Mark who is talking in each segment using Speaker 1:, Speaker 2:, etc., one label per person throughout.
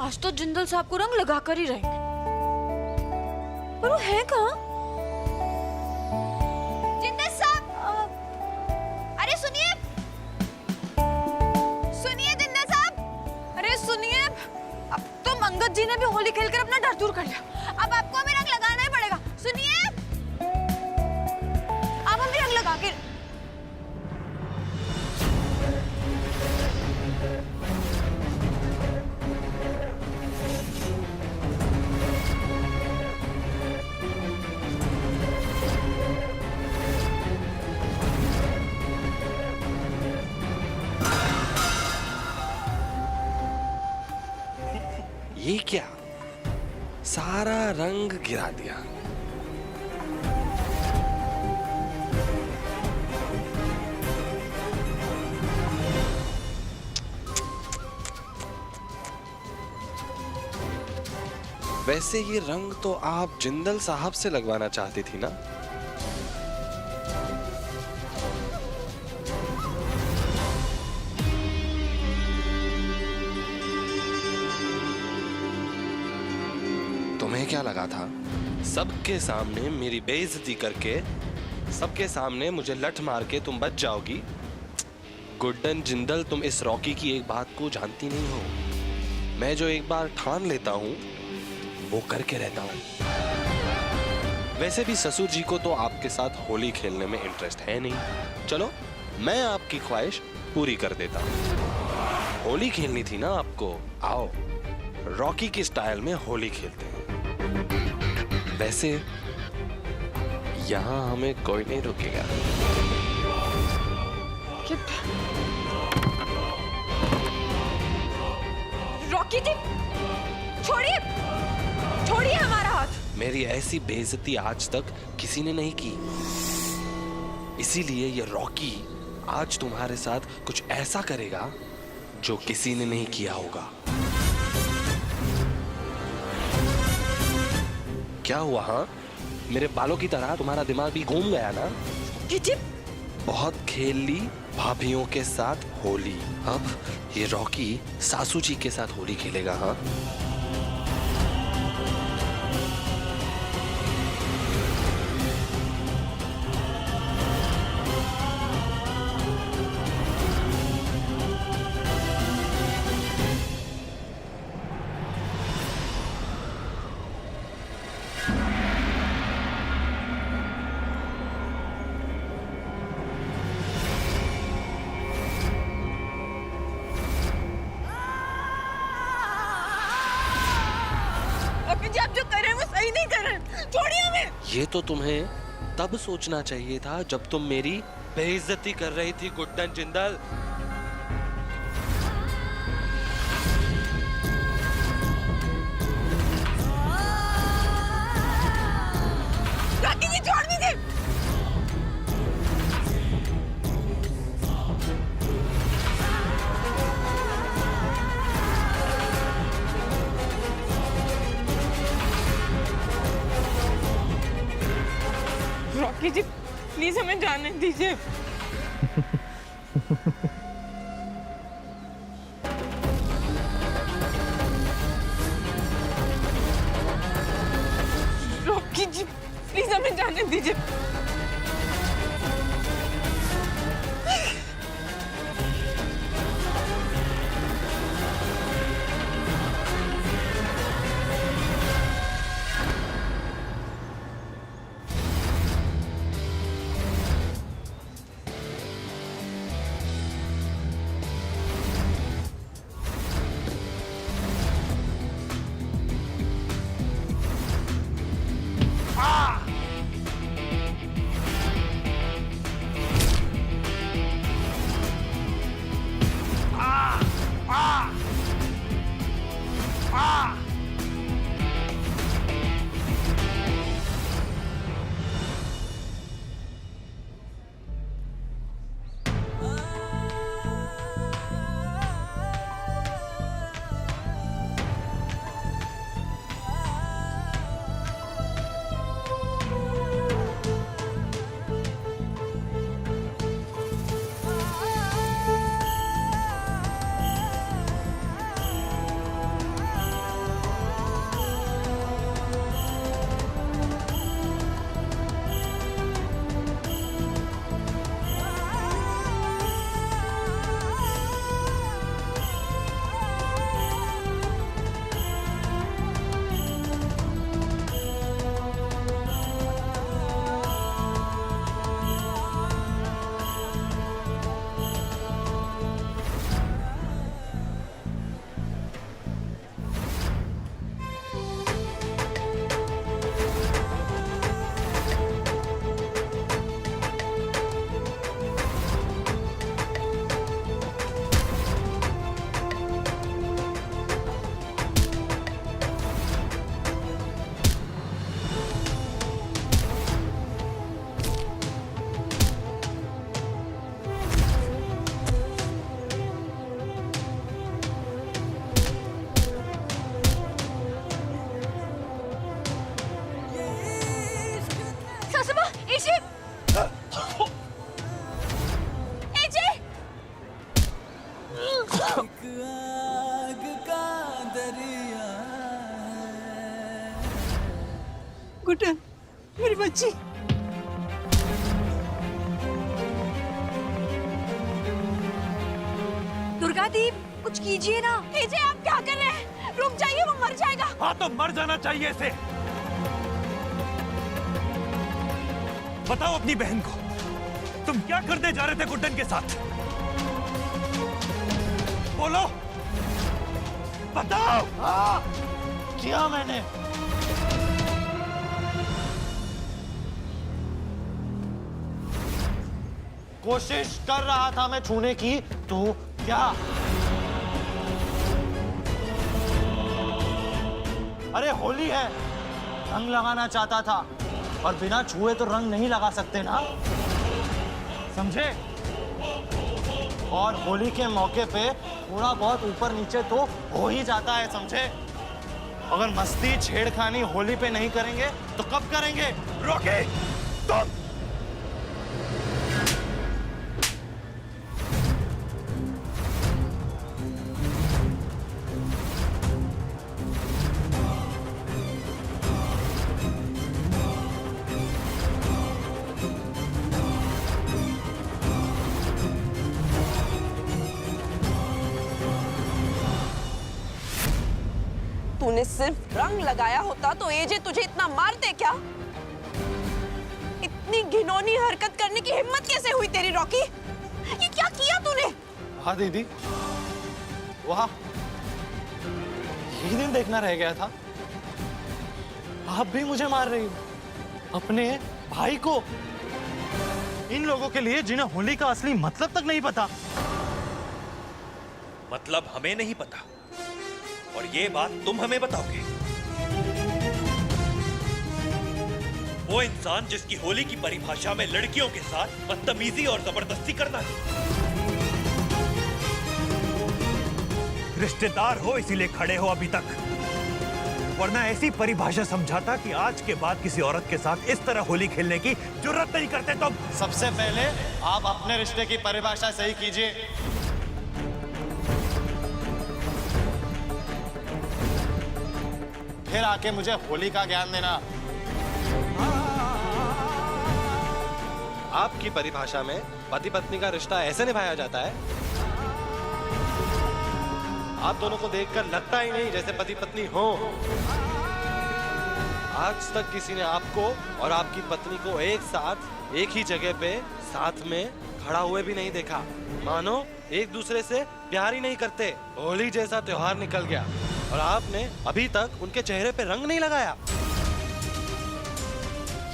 Speaker 1: आज तो जिंदल साहब को रंग लगा कर ही रहेंगे। पर वो है कहाँ? जिंदल साहब, अरे सुनिए, सुनिए जिंदल साहब, अरे सुनिए। अब तो मंगत जी ने भी होली खेलकर अपना डर दूर कर लिया, अब आपको हमें रंग लगाना ही पड़ेगा। सुनिए, आप हमें रंग लगा के।
Speaker 2: ये क्या, सारा रंग गिरा दिया। वैसे ये रंग तो आप जिंदल साहब से लगवाना चाहती थी ना? तुम्हें क्या लगा था सबके सामने मेरी बेइज्जती करके, सबके सामने मुझे लठ मार के तुम बच जाओगी? गुड्डन जिंदल, तुम इस रॉकी की एक बात को जानती नहीं हो। मैं जो एक बार ठान लेता हूं वो करके रहता हूं। वैसे भी ससुर जी को तो आपके साथ होली खेलने में इंटरेस्ट है नहीं। चलो मैं आपकी ख्वाहिश पूरी कर देता हूं। होली खेलनी थी ना आपको, आओ रॉकी की स्टाइल में होली खेलते हैं। वैसे यहां हमें कोई नहीं रोकेगा।
Speaker 1: रॉकी जी, छोड़िए, छोड़िए हमारा हाथ।
Speaker 2: मेरी ऐसी बेइज्जती आज तक किसी ने नहीं की, इसीलिए ये रॉकी आज तुम्हारे साथ कुछ ऐसा करेगा जो किसी ने नहीं किया होगा। क्या हुआ? हाँ, मेरे बालों की तरह तुम्हारा दिमाग भी घूम गया ना? बहुत खेल ली भाभियों के साथ होली, अब ये रॉकी सासू जी के साथ होली खेलेगा। हाँ,
Speaker 1: आप जो कर रहे हैं वो सही नहीं कर रहे, छोड़िए हमें।
Speaker 2: ये तो तुम्हें तब सोचना चाहिए था जब तुम मेरी बेइज्जती कर रही थी गुड्डन जिंदल।
Speaker 1: रॉकी जी छोड़ दीजिए। रॉकी जी प्लीज हमें जाने दीजिए। रॉकी जी प्लीज हमें जाने दीजिए।
Speaker 3: गुड्डन, मेरी बच्ची।
Speaker 1: दुर्गा दीप, कुछ कीजिए ना। कीजिए, आप क्या कर रहे हैं? रुक जाइए, वो मर जाएगा।
Speaker 4: हाँ तो मर जाना चाहिए इसे। बताओ अपनी बहन को, तुम क्या करने जा रहे थे गुड्डन के साथ? बोलो, बताओ।
Speaker 5: हाँ, किया मैंने। कोशिश कर रहा था मैं छूने की, तो क्या? अरे होली है, रंग लगाना चाहता था, और बिना छुए तो रंग नहीं लगा सकते ना, समझे? और होली के मौके पे थोड़ा बहुत ऊपर नीचे तो हो ही जाता है, समझे? अगर मस्ती छेड़खानी होली पे नहीं करेंगे तो कब करेंगे?
Speaker 4: रॉकी, तुम
Speaker 6: तूने सिर्फ रंग लगाया होता तो एजे तुझे इतना मारते क्या? इतनी घिनौनी हरकत करने की हिम्मत कैसे हुई तेरी रॉकी? ये क्या किया तूने?
Speaker 5: हाँ दीदी, वाह, यही दिन देखना रह गया था। आप भी मुझे मार रही हो, अपने भाई को। इन लोगों के लिए जिन्हें होली का असली मतलब तक नहीं पता।
Speaker 4: मतलब हमें नहीं पता, और ये बात तुम हमें बताओगे? वो इंसान जिसकी होली की परिभाषा में लड़कियों के साथ बदतमीजी और जबरदस्ती करना है। रिश्तेदार हो इसीलिए खड़े हो अभी तक, वरना ऐसी परिभाषा समझाता कि आज के बाद किसी औरत के साथ इस तरह होली खेलने की जुर्रत नहीं करते तुम।
Speaker 5: सबसे पहले आप अपने रिश्ते की परिभाषा सही कीजिए। फिर आके मुझे होली का ज्ञान देना।
Speaker 2: आपकी परिभाषा में पति पत्नी का रिश्ता ऐसे निभाया जाता है? आप दोनों को देखकर लगता ही नहीं जैसे पति पत्नी हो। आज तक किसी ने आपको और आपकी पत्नी को एक साथ एक ही जगह पे साथ में खड़ा हुए भी नहीं देखा। मानो एक दूसरे से प्यार ही नहीं करते। होली जैसा त्योहार निकल गया और आपने अभी तक उनके चेहरे पे रंग नहीं लगाया।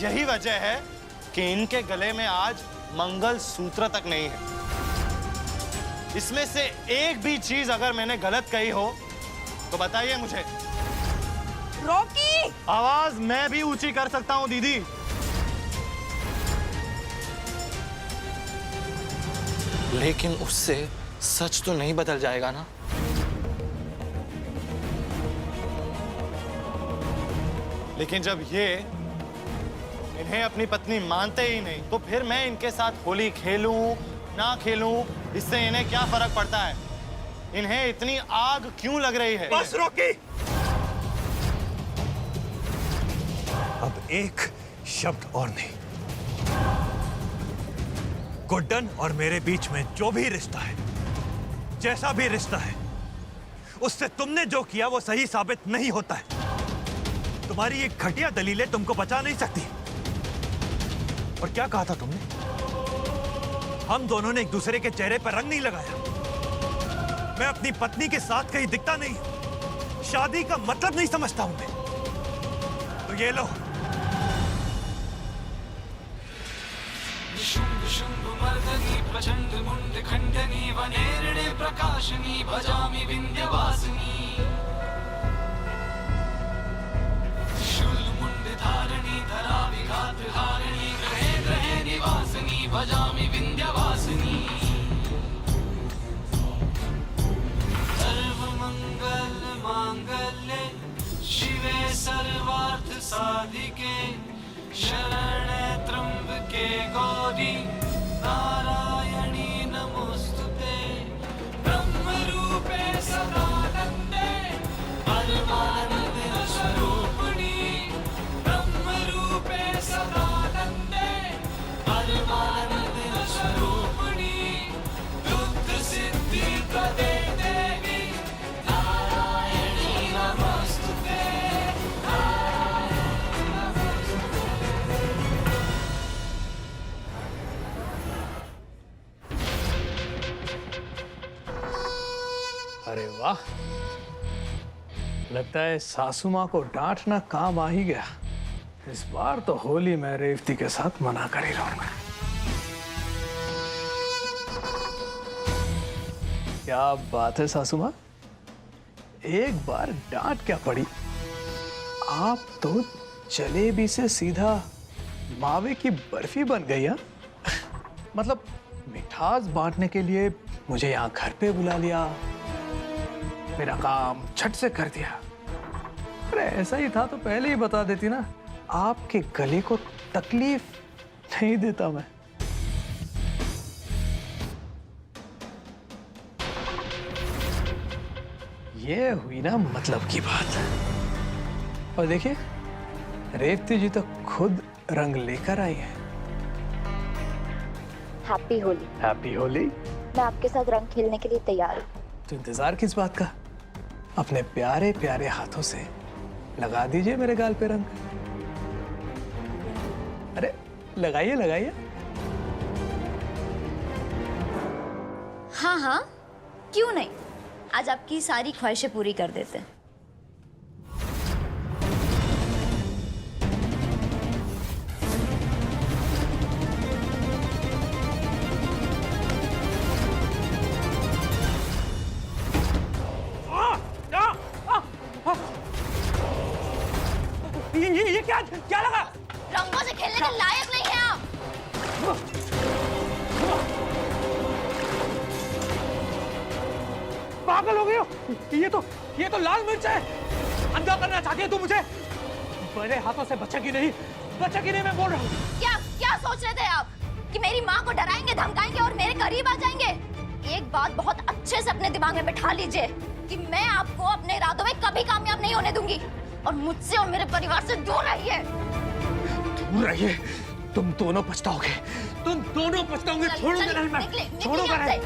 Speaker 5: यही वजह है कि इनके गले में आज मंगल सूत्र तक नहीं है। इसमें से एक भी चीज अगर मैंने गलत कही हो तो बताइए मुझे।
Speaker 6: रॉकी!
Speaker 5: आवाज मैं भी ऊंची कर सकता हूं दीदी। लेकिन उससे सच तो नहीं बदल जाएगा ना। लेकिन जब ये इन्हें अपनी पत्नी मानते ही नहीं तो फिर मैं इनके साथ होली खेलूं ना खेलूं, इससे इन्हें क्या फर्क पड़ता है? इन्हें इतनी आग क्यों लग रही है?
Speaker 4: बस रॉकी, अब एक शब्द और नहीं। गुड्डन और मेरे बीच में जो भी रिश्ता है, जैसा भी रिश्ता है, उससे तुमने जो किया वो सही साबित नहीं होता है। तुम्हारी ये घटिया दलीलें तुमको बचा नहीं सकती। और क्या कहा था तुमने? हम दोनों ने एक दूसरे के चेहरे पर रंग नहीं लगाया। मैं अपनी पत्नी के साथ कहीं दिखता नहीं। शादी का मतलब नहीं समझता हूं मैं। तो ये लो।
Speaker 7: शुंभ शुंभ मर्दनी प्रचंड मुंड खंडनी वनेरणे प्रकाशनी भजामि विंध्यवासिनी शूल मुंड धारणी धरा विघात हारिणी ग्रहे ग्रहे निवासिनी भजामि विंध्यवासिनी सर्व मंगल मांगल्ये शिवे सर्वार्थ साधिके शरणे त्र्यंबके गौरी नारायणी नमोस्तुते ब्रह्म रूपे सदानंदे
Speaker 8: वाह, लगता है सासू माँ को डांटना काम आ ही गया। इस बार तो होली मैं रेवती के साथ मना कर ही रहूंगा। क्या बात है सासू माँ, एक बार डांट क्या पड़ी, आप तो जलेबी से सीधा मावे की बर्फी बन गई। हा? मतलब मिठास बांटने के लिए मुझे यहाँ घर पे बुला लिया, मेरा काम झट से कर दिया। अरे ऐसा ही था तो पहले ही बता देती ना, आपके गले को तकलीफ नहीं देता मैं। ये हुई ना मतलब की बात। और देखिए रेवती जी तो खुद रंग लेकर आई है।
Speaker 9: हैप्पी होली।
Speaker 8: हैप्पी होली।
Speaker 9: मैं आपके साथ रंग खेलने के लिए तैयार हूँ।
Speaker 8: तो इंतजार किस बात का, अपने प्यारे प्यारे हाथों से लगा दीजिए मेरे गाल पे रंग। अरे लगाइए लगाइए।
Speaker 9: हाँ हाँ, क्यों नहीं, आज आपकी सारी ख्वाहिशें पूरी कर देते हैं।
Speaker 8: ये क्या लगा?
Speaker 9: रंगों से खेलने के लायक नहीं है आप।
Speaker 8: पागल हो गए हो? ये तो लाल मिर्च है। अंधा करना चाहती है तू मुझे? बड़े हाथों से बचेगी नहीं मैं बोल रहा हूँ।
Speaker 9: क्या सोच रहे थे आप कि मेरी माँ को डराएंगे धमकाएंगे और मेरे करीब आ जाएंगे? एक बात बहुत अच्छे से अपने दिमाग में बैठा लीजिए कि मैं आपको अपने इरादों में कभी कामयाब नहीं होने दूंगी, और मुझसे और मेरे परिवार से दूर रहिए।
Speaker 8: दूर रहिए? तुम दोनों पछताओगे, छोड़ूंगा नहीं मैं, छोड़ूंगा नहीं।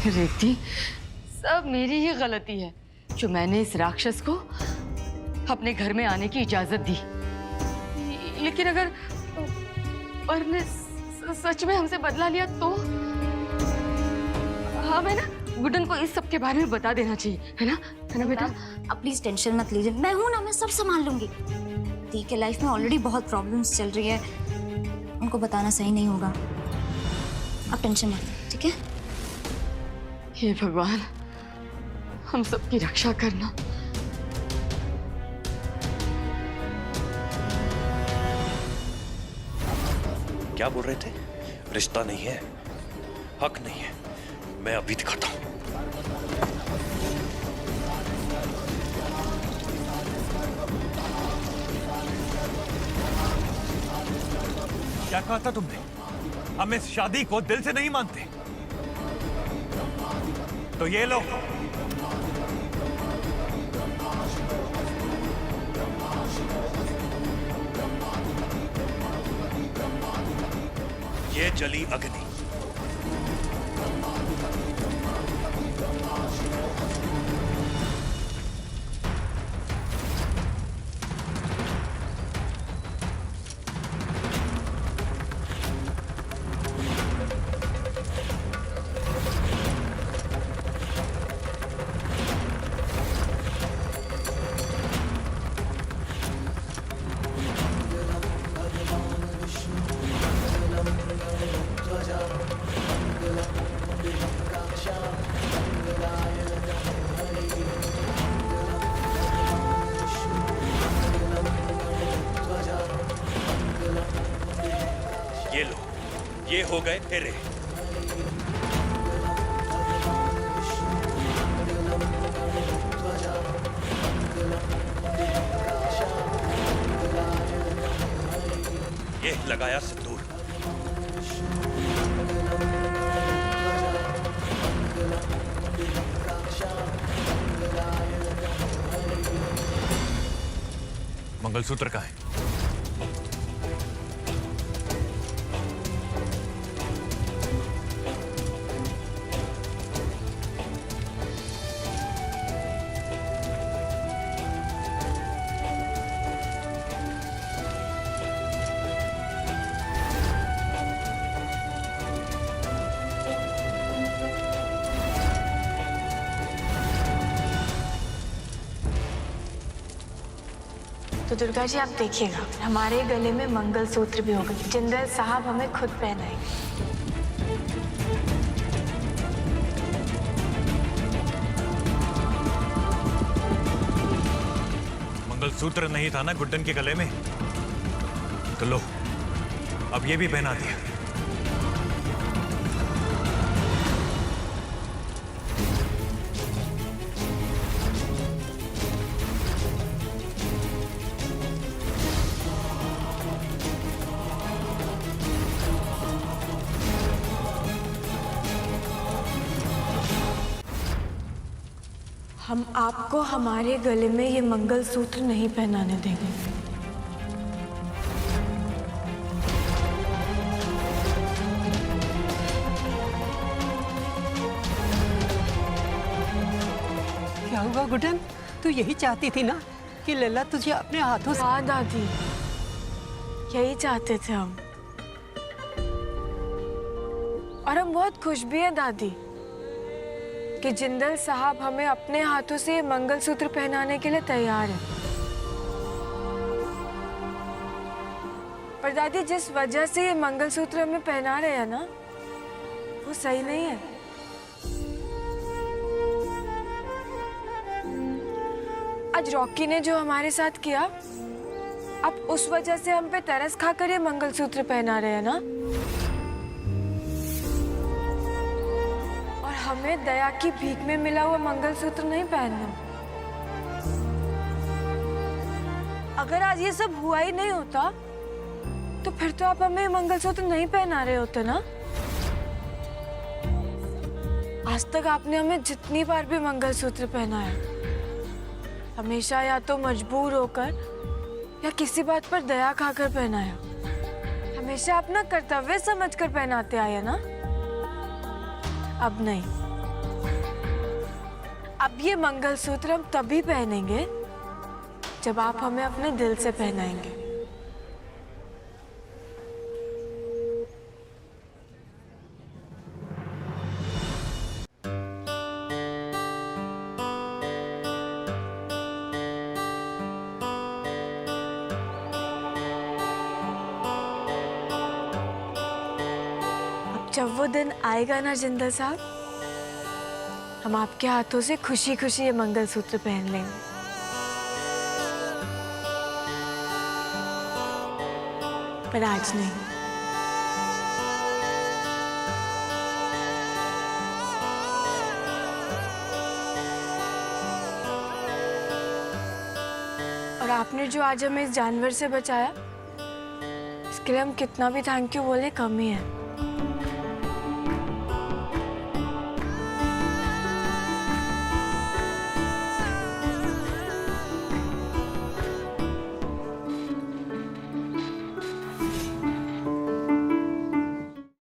Speaker 10: रेवती, सब मेरी ही गलती है जो मैंने इस राक्षस को अपने घर में आने की इजाजत दी। लेकिन अगर और ने सच में हमसे बदला लिया तो हमें ना गुड्डन को इस सब के बारे में बता देना चाहिए, है ना बेटा?
Speaker 9: आप प्लीज टेंशन मत लीजिए, मैं हूं ना, मैं सब संभाल लूंगी। दी के लाइफ में ऑलरेडी बहुत प्रॉब्लम्स चल रही है, उनको बताना सही नहीं होगा। आप टेंशन मत लीजिए, ठीक है?
Speaker 10: हे भगवान, हम सबकी रक्षा करना।
Speaker 11: क्या बोल रहे थे? रिश्ता नहीं है, हक नहीं है, मैं अभी दिखाता हूं।
Speaker 4: क्या कहा था तुमने? हम इस शादी को दिल से नहीं मानते। तो ये लो,
Speaker 11: ये जली अग्नि। ये लो, ये हो गए फेरे। ये लगाया सिंदूर।
Speaker 4: मंगलसूत्र कहाँ है?
Speaker 12: तो दुर्गा जी आप देखिएगा, हमारे गले में मंगलसूत्र भी होगा। जिंदल साहब हमें खुद पहनाएंगे।
Speaker 4: मंगलसूत्र नहीं था ना गुड्डन के गले में, तो लो अब ये भी पहना दिया।
Speaker 12: हम आपको हमारे गले में ये मंगलसूत्र नहीं पहनाने देंगे।
Speaker 3: क्या हुआ गुड्डन, तू यही चाहती थी ना कि लैला तुझे अपने हाथों से?
Speaker 12: हाँ दादी, यही चाहते थे हम। और हम बहुत खुश भी हैं दादी कि जिंदल साहब हमें अपने हाथों से मंगलसूत्र पहनाने के लिए तैयार है। पर दादी, जिस वजह से ये मंगलसूत्र हमें पहना रहे हैं ना, वो सही नहीं है। आज रॉकी ने जो हमारे साथ किया, अब उस वजह से हम पे तरस खाकर ये मंगलसूत्र पहना रहे हैं ना। हमें दया की भीख में मिला हुआ मंगलसूत्र नहीं पहनना। अगर आज ये सब हुआ ही नहीं होता, तो फिर तो आप हमें मंगलसूत्र नहीं पहना रहे होते ना। आज तक आपने हमें जितनी बार भी मंगलसूत्र पहनाया, हमेशा या तो मजबूर होकर या किसी बात पर दया खाकर पहनाया। हमेशा अपना कर्तव्य समझकर पहनाते आए ना। अब नहीं, अब ये मंगलसूत्र हम तभी पहनेंगे जब आप हमें अपने दिल से पहनाएंगे। अब जब वो दिन आएगा ना जिंदल साहब, हम आपके हाथों से खुशी खुशी ये मंगलसूत्र पहन लेंगे। पर आज नहीं। और आपने जो आज हमें इस जानवर से बचाया, इसके लिए हम कितना भी थैंक यू बोले कम ही है।